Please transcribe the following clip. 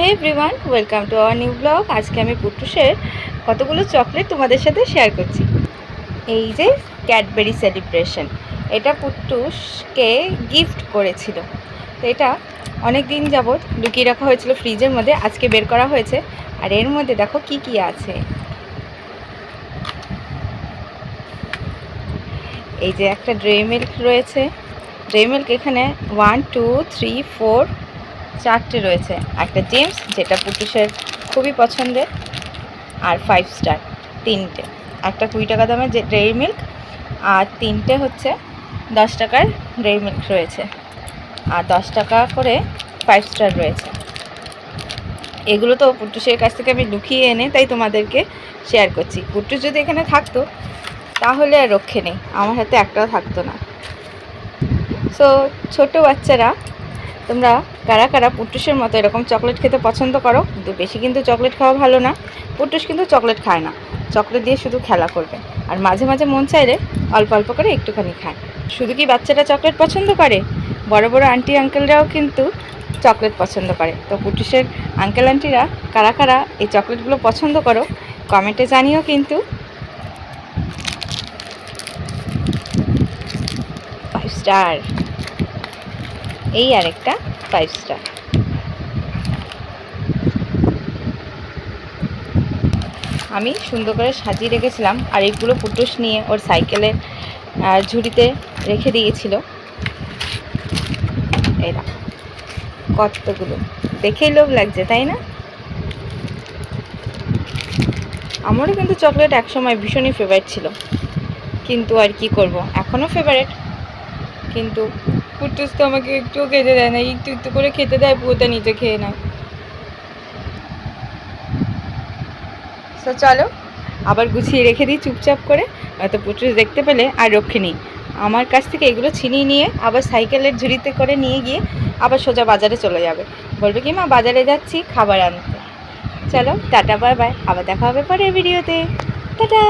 Hey everyone, welcome to our new blog. আজকে আমি পুটুসের কতগুলো চকলেট তোমাদের সাথে শেয়ার করছি। এই যে ক্যাডবেরি সেলিব্রেশন, এটা পুটুসকে গিফট করেছিল। তো এটা অনেক দিন যাবৎ লুকিয়ে রাখা হয়েছিল ফ্রিজের মধ্যে, আজকে বের করা হয়েছে। আর এর মধ্যে দেখো কি কি আছে। এই যে একটা ড্রে মিল্ক রয়েছে। ড্রে মিল্ক এখানে 1 2 3 4 চারটে রয়েছে। একটা জেমস, যেটা পুটুসের খুবই পছন্দের, আর 5 স্টার তিনটে। একটা 20 টাকা দামের যে ডেইরি মিল্ক, আর তিনটে হচ্ছে 10 টাকার ডেইরি মিল্ক রয়েছে, আর 10 টাকা করে 5 স্টার রয়েছে। এগুলো তো পুটুসের কাছ থেকে আমি লুকিয়ে এনে তাই তোমাদেরকে শেয়ার করছি। পুটুস যদি এখানে থাকতো তাহলে আর রক্ষে নেই, আমার হাতে একটাও থাকতো না। সো ছোট বাচ্চারা, তোমরা কারা কারা পুটুসের মতো এরকম চকলেট খেতে পছন্দ করো? কিন্তু বেশি কিন্তু চকলেট খাওয়া ভালো না। পুটুস কিন্তু চকলেট খায় না, চকলেট দিয়ে শুধু খেলা করবে, আর মাঝে মাঝে মন চাইলে অল্প অল্প করে একটুখানি খায়। শুধু কি বাচ্চারা চকলেট পছন্দ করে, বড় বড় আন্টি আঙ্কেলরাও কিন্তু চকলেট পছন্দ করে। তো পুটুসের আঙ্কেল আন্টিরা কারা কারা এই চকলেটগুলো পছন্দ করো কমেন্টে জানিও কিন্তু। 5 স্টার, এই আরেকটা 5 স্টার। আমি সুন্দর করে সাজিয়ে রেখেছিলাম, আর এইগুলো পুটুস নিয়ে ওর সাইকেলের ঝুড়িতে রেখে দিয়েছিল। এরা কতগুলো, দেখেই লোভ লাগছে তাই না? আমারও কিন্তু চকলেট একসময় ভীষণই ফেভারিট ছিল, কিন্তু আর কি করব, এখনও ফেভারিট। কিন্তু পুটুস তো আমাকে একটুও খেতে দেয় না, একটু একটু করে খেতে দেয়, পুরোটা নিজে খেয়ে নেয়। তো চলো আবার গুছিয়ে রেখে দিই চুপচাপ করে, হয়তো পুটুস দেখতে পেলে আর রক্ষে নেই। আমার কাছ থেকে এগুলো ছিনিয়ে নিয়ে আবার সাইকেলের ঝুড়িতে করে নিয়ে গিয়ে আবার সোজা বাজারে চলে যাবে, বলবে কি মা বাজারে যাচ্ছি খাবার আনতে। চলো টাটা বাই বাই, আবার দেখা হবে পরের ভিডিওতে। টাটা।